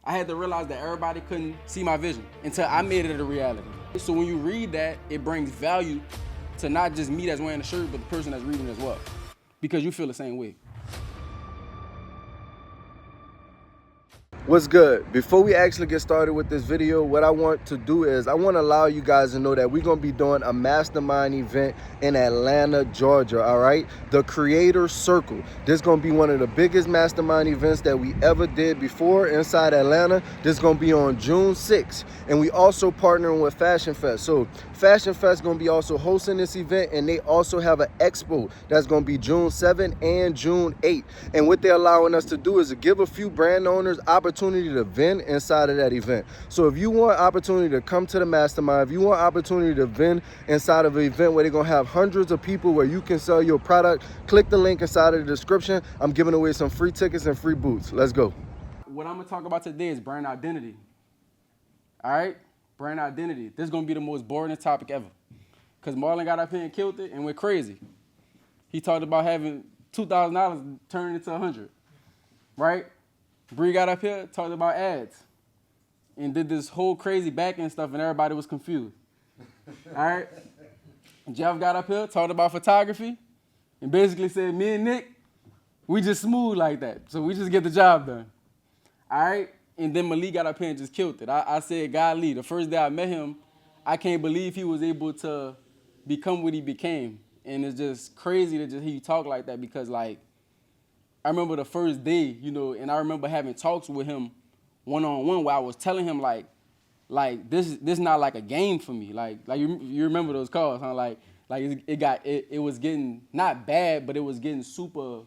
I had to realize that everybody couldn't see my vision until I made it a reality. So when you read that, it brings value to not just me that's wearing the shirt, but the person that's reading as well, because you feel the same way. What's good? Before we actually get started with this video, what I want to do is I want to allow you guys to know that we're going to be doing a mastermind event in Atlanta, Georgia, all right? The Creator Circle. This is going to be one of the biggest mastermind events that we ever did before inside Atlanta. This is going to be on June 6th. And we also partnering with Fashion Fest. So Fashion Fest is going to be also hosting this event, and they also have an expo that's going to be June 7th and June 8th. And what they're allowing us to do is to give a few brand owners opportunity to vend inside of that event. So if you want opportunity to come to the mastermind, if you want opportunity to vend inside of an event where they're going to have hundreds of people where you can sell your product, click the link inside of the description. I'm giving away some free tickets and free boots. Let's go. What I'm going to talk about today is brand identity. All right? Brand identity. This is going to be the most boring topic ever. Because Marlon got up here and killed it and went crazy. He talked about having $2,000 turned into $100. Right? Bree got up here, talked about ads, and did this whole crazy back-end stuff, and everybody was confused. All right? Jeff got up here, talked about photography, and basically said, me and Nick, we just smooth like that, so we just get the job done. All right? And then Malik got up here and just killed it. I said, God Lee, the first day I met him, I can't believe he was able to become what he became. And it's just crazy to just hear you talk like that, because, like, I remember the first day, you know, and I remember having talks with him one-on-one where I was telling him, like this not like a game for me. Like you remember those calls, huh? Like it was getting not bad, but it was getting super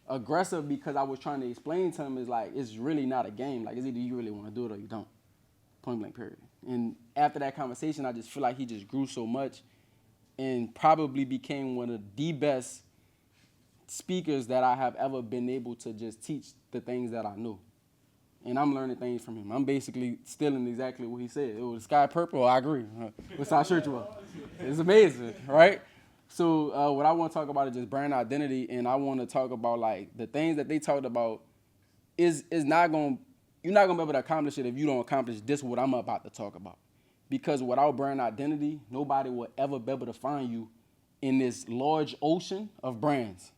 aggressive, because I was trying to explain to him, is like, it's really not a game. Like, it's either you really want to do it or you don't. Point blank, period. And after that conversation, I just feel like he just grew so much and probably became one of the best speakers that I have ever been able to just teach the things that I know. And I'm learning things from him. I'm basically stealing exactly what he said. It was sky purple, I agree. What size shirt you want? It's amazing, right? So what I want to talk about is just brand identity, and I want to talk about, like, the things that they talked about is not going, you're not going to be able to accomplish it if you don't accomplish this, what I'm about to talk about. Because without brand identity, nobody will ever be able to find you in this large ocean of brands.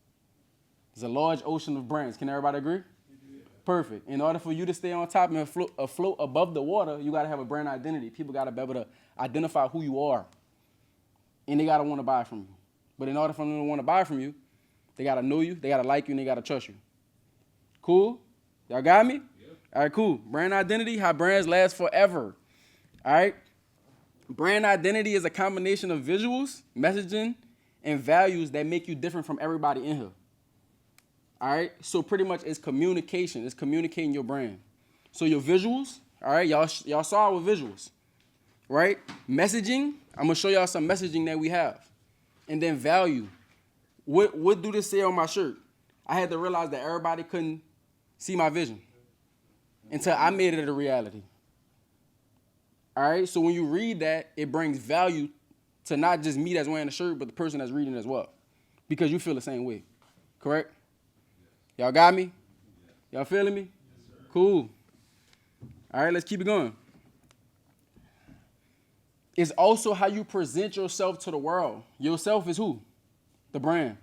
There's a large ocean of brands. Can everybody agree? Yeah. Perfect. In order for you to stay on top and afloat above the water, you got to have a brand identity. People got to be able to identify who you are, and they got to want to buy from you. But in order for them to want to buy from you, they got to know you, they got to like you, and they got to trust you. Cool? Y'all got me? Yep. All right, cool. Brand identity, how brands last forever. All right? Brand identity is a combination of visuals, messaging, and values that make you different from everybody in here. All right? So pretty much it's communication. It's communicating your brand. So your visuals, all right? Y'all saw our visuals, right? Messaging, I'm going to show y'all some messaging that we have. And then value. What do this say on my shirt? I had to realize that everybody couldn't see my vision until I made it a reality. All right? So when you read that, it brings value to not just me that's wearing the shirt, but the person that's reading it as well, because you feel the same way. Correct? Y'all got me? Y'all feeling me? Yes, cool. All right, let's keep it going. It's also how you present yourself to the world. Yourself is who? The brand.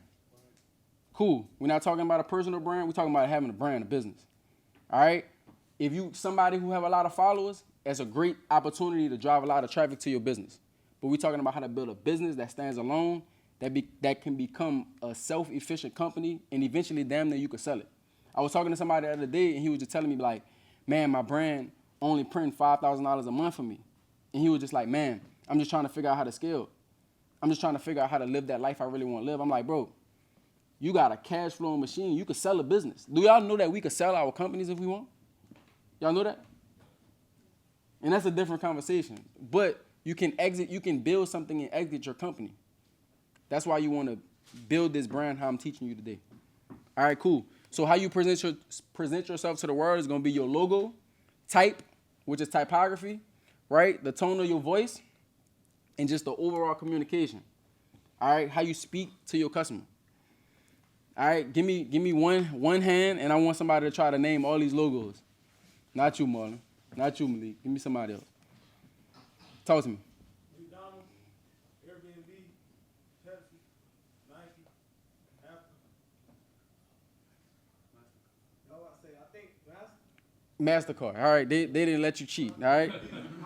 Cool. We're not talking about a personal brand. We're talking about having a brand, a business. All right? If you somebody who have a lot of followers, that's a great opportunity to drive a lot of traffic to your business. But we're talking about how to build a business that stands alone, that can become a self-efficient company, and eventually, damn near, you could sell it. I was talking to somebody the other day, and he was just telling me, like, man, my brand only printing $5,000 a month for me. And he was just like, man, I'm just trying to figure out how to scale. I'm just trying to figure out how to live that life I really want to live. I'm like, bro, you got a cash flowing machine. You could sell a business. Do y'all know that we could sell our companies if we want? Y'all know that? And that's a different conversation. But you can build something and exit your company. That's why you want to build this brand how I'm teaching you today. All right, cool. So how you present yourself to the world is going to be your logo, type, which is typography, right? The tone of your voice, and just the overall communication. All right, how you speak to your customer. All right, give me one hand, and I want somebody to try to name all these logos. Not you, Marlon. Not you, Malik. Give me somebody else. Talk to me. McDonald's, Airbnb, Pepsi, Nike, Apple. I think MasterCard. All right, they didn't let you cheat. All right,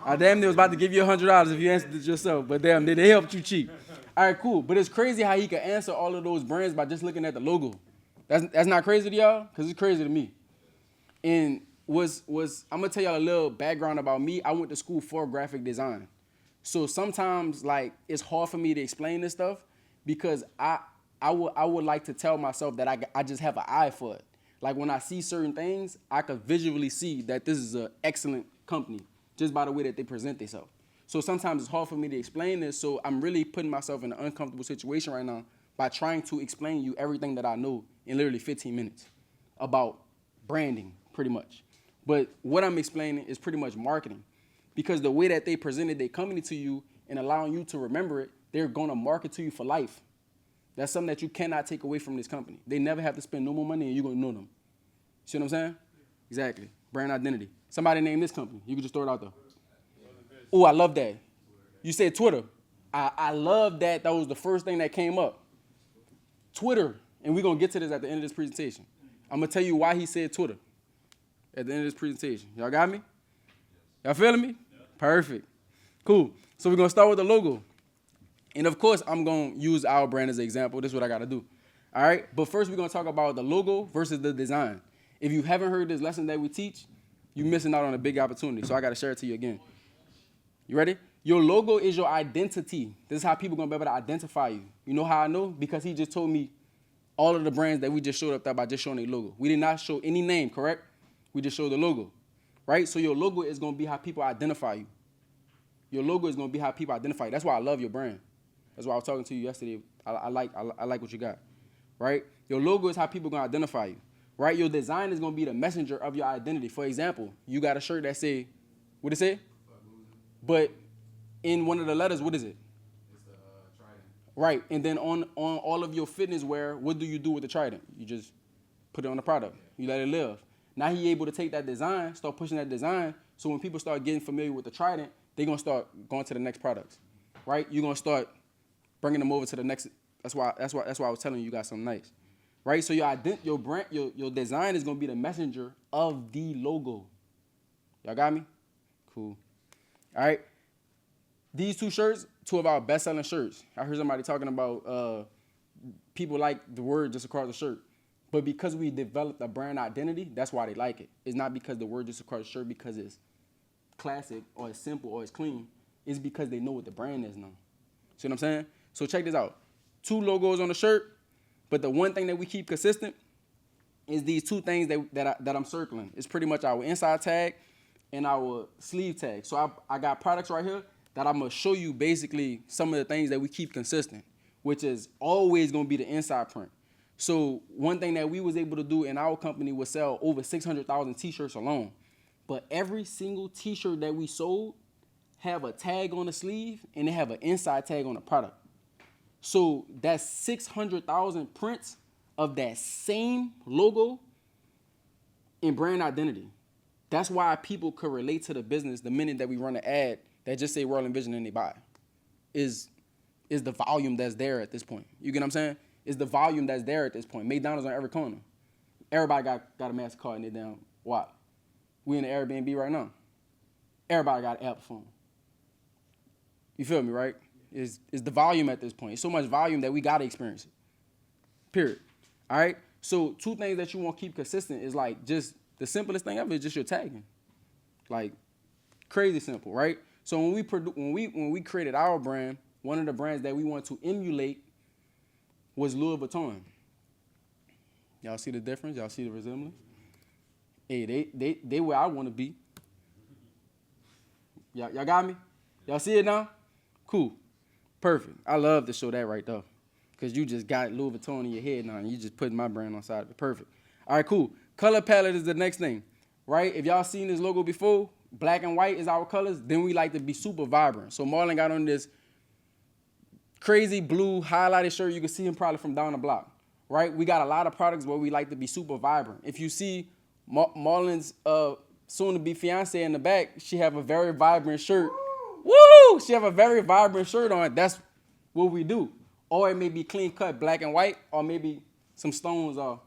I damn near was about to give you $100 if you answered it yourself, but damn, they helped you cheat. All right, cool. But it's crazy how he could answer all of those brands by just looking at the logo. That's not crazy to y'all, cause it's crazy to me. And I'm gonna tell y'all a little background about me. I went to school for graphic design, so sometimes like it's hard for me to explain this stuff because I would like to tell myself that I just have an eye for it. Like when I see certain things, I could visually see that this is an excellent company just by the way that they present themselves. So sometimes it's hard for me to explain this, so I'm really putting myself in an uncomfortable situation right now by trying to explain you everything that I know in literally 15 minutes about branding, pretty much. But what I'm explaining is pretty much marketing because the way that they presented their company to you and allowing you to remember it, they're gonna market to you for life. That's something that you cannot take away from this company. They never have to spend no more money and you're gonna know them. See what I'm saying? Exactly. Brand identity. Somebody name this company. You can just throw it out there. Oh, I love that. You said Twitter. I love that. That was the first thing that came up. Twitter. And we're gonna get to this at the end of this presentation. I'm gonna tell you why he said Twitter at the end of this presentation. Y'all got me? Y'all feeling me? Yeah. Perfect. Cool. So we're gonna start with the logo. And of course, I'm gonna use our brand as an example. This is what I gotta do. All right? But first, we're gonna talk about the logo versus the design. If you haven't heard this lesson that we teach, you're missing out on a big opportunity. So I gotta share it to you again. You ready? Your logo is your identity. This is how people gonna be able to identify you. You know how I know? Because he just told me all of the brands that we just showed up there by just showing their logo. We did not show any name, correct? We just showed the logo, right? So your logo is gonna be how people identify you. Your logo is gonna be how people identify you. That's why I love your brand. That's why I was talking to you yesterday. I like what you got, right? Your logo is how people gonna identify you, right? Your design is gonna be the messenger of your identity. For example, you got a shirt that say, what it say? But in one of the letters, what is it? It's the trident. Right, and then on all of your fitness wear, what do you do with the trident? You just put it on the product. You let it live. Now he able to take that design, start pushing that design, so when people start getting familiar with the trident, they're going to start going to the next products, right? You're going to start bringing them over to the next. That's why I was telling you got something nice, right? So your brand, your design is going to be the messenger of the logo. Y'all got me? Cool. All right. These two shirts, two of our best-selling shirts. I heard somebody talking about people like the word just across the shirt. But because we developed a brand identity, that's why they like it. It's not because the word just across the shirt because it's classic or it's simple or it's clean. It's because they know what the brand is now. See what I'm saying? So check this out. Two logos on the shirt, but the one thing that we keep consistent is these two things that I'm circling. It's pretty much our inside tag and our sleeve tag. So I got products right here that I'm going to show you basically some of the things that we keep consistent, which is always going to be the inside print. So one thing that we was able to do in our company was sell over 600,000 T-shirts alone. But every single T-shirt that we sold have a tag on the sleeve and they have an inside tag on the product. So that's 600,000 prints of that same logo and brand identity. That's why people could relate to the business the minute that we run an ad that just say WRLDINVSN and they buy. Is the volume that's there at this point. You get what I'm saying? Is the volume that's there at this point. McDonald's on every corner. Everybody got a MasterCard in their damn wallet. We in the Airbnb right now. Everybody got an Apple phone. You feel me, right? Is the volume at this point. It's so much volume that we got to experience it. Period. All right? So two things that you want to keep consistent is like just the simplest thing ever is just your tagging. Like crazy simple, right? So when we created our brand, one of the brands that we wanted to emulate was Louis Vuitton. Y'all see the difference? Y'all see the resemblance? Hey, they where I want to be. Y'all got me? Y'all see it now? Cool. Perfect. I love to show that right there. Because you just got Louis Vuitton in your head now, and you just putting my brand on side of it. Perfect. All right, cool. Color palette is the next thing, right? If y'all seen this logo before, black and white is our colors, then we like to be super vibrant. So Marlon got on this crazy blue highlighted shirt. You can see him probably from down the block, right? We got a lot of products where we like to be super vibrant. If you see Marlon's soon to be fiance in the back, she have a very vibrant shirt. Woo! She have a very vibrant shirt on. That's what we do. Or it may be clean cut, black and white, or maybe some stones or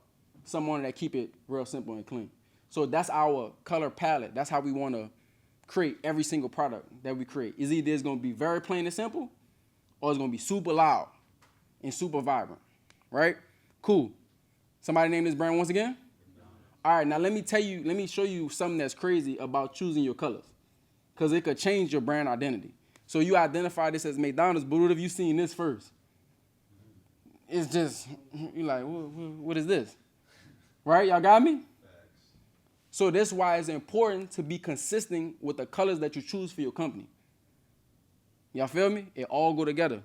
something on it that keep it real simple and clean. So that's our color palette. That's how we want to create every single product that we create. Is either it's going to be very plain and simple, or it's going to be super loud and super vibrant, right? Cool. Somebody name this brand once again? All right, now let me show you something that's crazy about choosing your colors, because it could change your brand identity. So you identify this as McDonald's, but what if you seen this first? It's just, you're like, what is this? Right? Y'all got me? So that's why it's important to be consistent with the colors that you choose for your company. Y'all feel me? It all go together.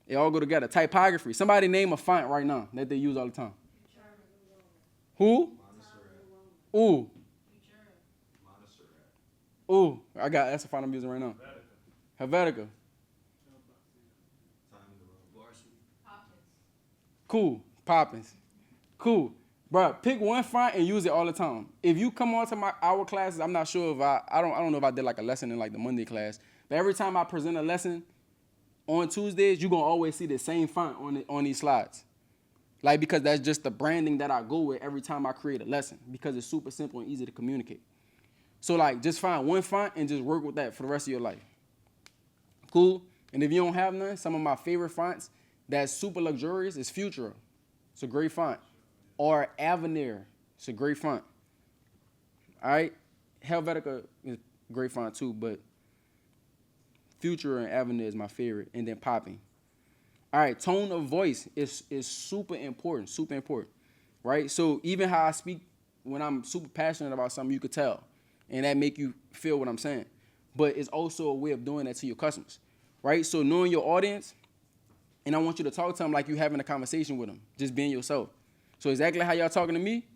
It all go together. Typography. Somebody name a font right now that they use all the time. Who? Ooh. Ooh. That's the font I'm using right now. Helvetica. Cool. Poppins. Cool. Bro, pick one font and use it all the time. If you come on to our classes, I'm not sure if I don't know if I did like a lesson in like the Monday class, but every time I present a lesson on Tuesdays, you're going to always see the same font on these slides. Like, because that's just the branding that I go with every time I create a lesson, because it's super simple and easy to communicate. So like, just find one font and just work with that for the rest of your life. Cool? And if you don't have none, some of my favorite fonts that's super luxurious is Futura. It's a great font. Or Avenir. It's a great font. All right? Helvetica is a great font too, but Futura and Avenir is my favorite. And then Popping. All right, tone of voice is super important, right? So even how I speak when I'm super passionate about something, you could tell, and that make you feel what I'm saying. But it's also a way of doing that to your customers, right? So knowing your audience, and I want you to talk to them like you're having a conversation with them, just being yourself. So exactly how y'all talking to me,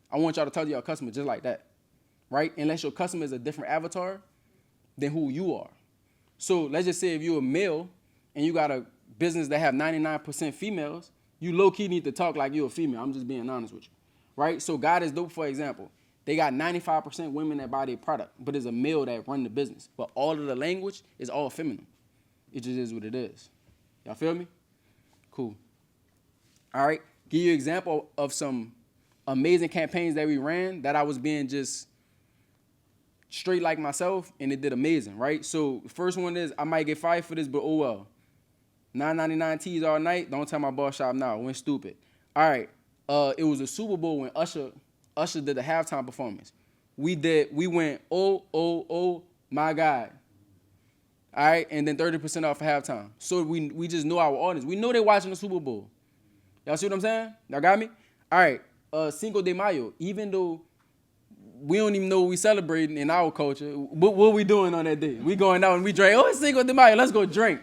I want y'all to talk to your customer just like that, right? Unless your customer is a different avatar than who you are. So let's just say if you're a male and you got a business that have 99% females, you low-key need to talk like you're a female. I'm just being honest with you, right? So God is Dope, for example, they got 95% women that buy their product, but it's a male that run the business. But all of the language is all feminine. It just is what it is. Y'all feel me? Cool. All right. Give you an example of some amazing campaigns that we ran that I was being just straight like myself, and it did amazing, right? So the first one is, I might get fired for this, but oh well. $9.99 tees all night. Don't tell my boss shop now. Went stupid. All right. It was a Super Bowl when Usher did the halftime performance. We went, oh, my God. All right. And then 30% off for halftime. So we just know our audience. We know they're watching the Super Bowl. Y'all see what I'm saying? Y'all got me? All right. Cinco de Mayo. Even though we don't even know what we celebrating in our culture, what we doing on that day? We going out and we drink. Oh, it's Cinco de Mayo. Let's go drink.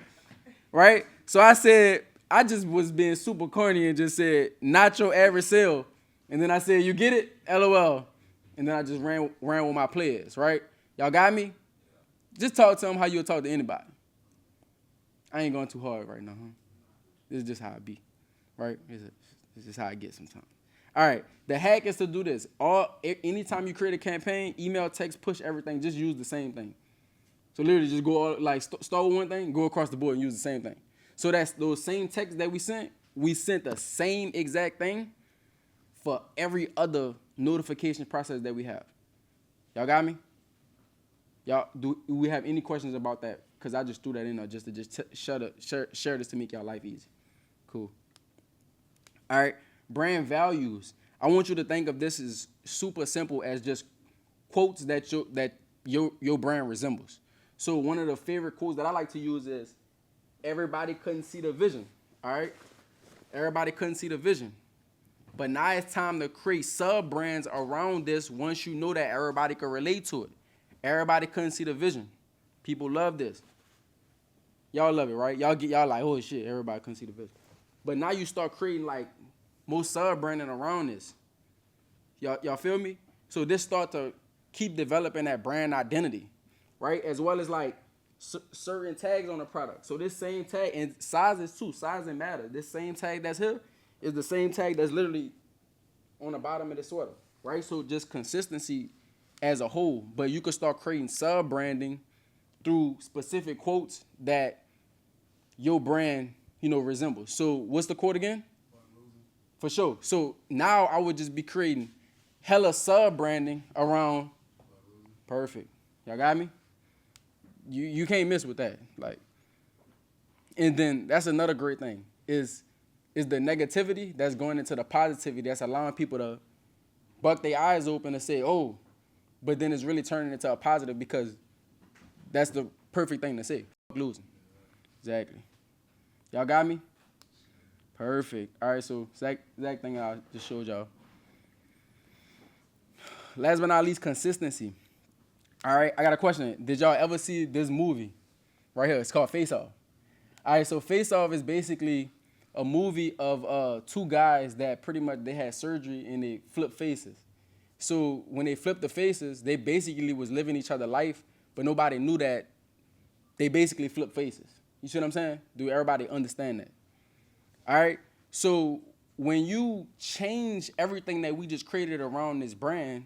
Right? So I said, I just was being super corny and just said, not your average sale. And then I said, you get it? LOL. And then I just ran with my players, right? Y'all got me? Just talk to them how you'll talk to anybody. I ain't going too hard right now, huh? This is just how I be, right? This is how I get sometimes. All right, the hack is to do this. Anytime you create a campaign, email, text, push, everything, just use the same thing. So literally just go, start with one thing, go across the board and use the same thing. So that's those same texts that we sent the same exact thing for every other notification process that we have. Y'all got me? Y'all, do we have any questions about that? Because I just threw that in there just to share this to make y'all life easy. Cool. All right, brand values. I want you to think of this as super simple as just quotes that your brand resembles. So one of the favorite quotes that I like to use is, everybody couldn't see the vision, all right? Everybody couldn't see the vision. But now it's time to create sub-brands around this once you know that everybody can relate to it. Everybody couldn't see the vision. People love this. Y'all love it, right? Y'all like, oh shit, everybody couldn't see the vision. But now you start creating like more sub-branding around this. Y'all feel me? So this start to keep developing that brand identity, right? As well as like certain tags on the product. So this same tag, and sizes too, sizing matter. This same tag that's here is the same tag that's literally on the bottom of the sweater, right? So just consistency as a whole, but you could start creating sub-branding through specific quotes that your brand, resembles. So what's the quote again? For sure. So now I would just be creating hella sub-branding around. Perfect. Y'all got me? You can't miss with that. And then that's another great thing is the negativity that's going into the positivity that's allowing people to buck their eyes open and say, oh, but then it's really turning into a positive because that's the perfect thing to say. Losing. Exactly. Y'all got me? Perfect. All right, so exact thing I just showed y'all. Last but not least, consistency. All right, I got a question. Did y'all ever see this movie right here? It's called Face Off. All right, so Face Off is basically a movie of two guys that pretty much they had surgery and they flipped faces. So when they flipped the faces, they basically was living each other's life, but nobody knew that they basically flipped faces. You see what I'm saying? Do everybody understand that? All right, so when you change everything that we just created around this brand,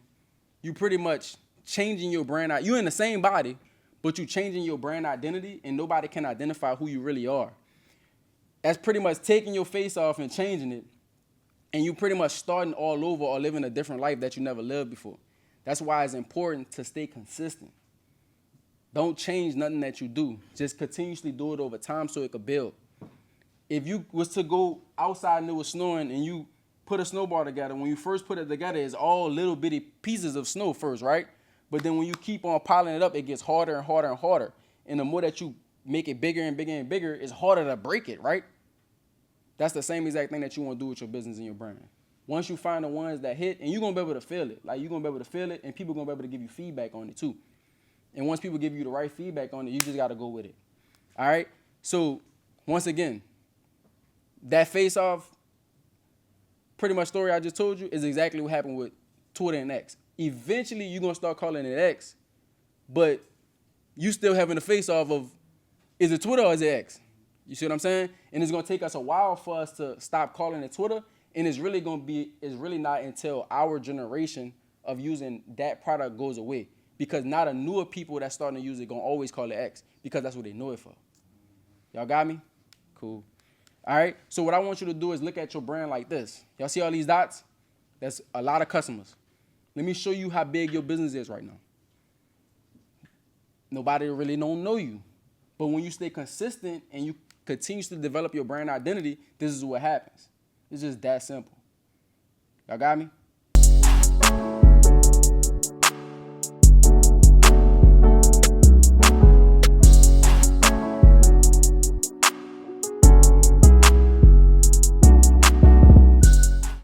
you pretty much changing your brand. You're in the same body, but you changing your brand identity, and nobody can identify who you really are. That's pretty much taking your face off and changing it, and you pretty much starting all over or living a different life that you never lived before. That's why it's important to stay consistent. Don't change nothing that you do. Just continuously do it over time so it could build. If you was to go outside and it was snowing and you put a snowball together, when you first put it together, it's all little bitty pieces of snow first, right? But then when you keep on piling it up, it gets harder and harder and harder. And the more that you make it bigger and bigger and bigger, it's harder to break it, right? That's the same exact thing that you want to do with your business and your brand. Once you find the ones that hit, and you're going to be able to feel it. You're going to be able to feel it, and people are going to be able to give you feedback on it too. And once people give you the right feedback on it, you just got to go with it. All right? So, once again, that face-off, pretty much story I just told you, is exactly what happened with Twitter and X. Eventually, you're going to start calling it X, but you still having the face-off of, is it Twitter or is it X? You see what I'm saying? And it's going to take us a while for us to stop calling it Twitter, and it's really not until our generation of using that product goes away, because not a newer people that's starting to use it going to always call it X, because that's what they know it for. Y'all got me? Cool. All right, so what I want you to do is look at your brand like this. Y'all see all these dots? That's a lot of customers. Let me show you how big your business is right now. Nobody really don't know you. But when you stay consistent and you continuously develop your brand identity, this is what happens. It's just that simple. Y'all got me?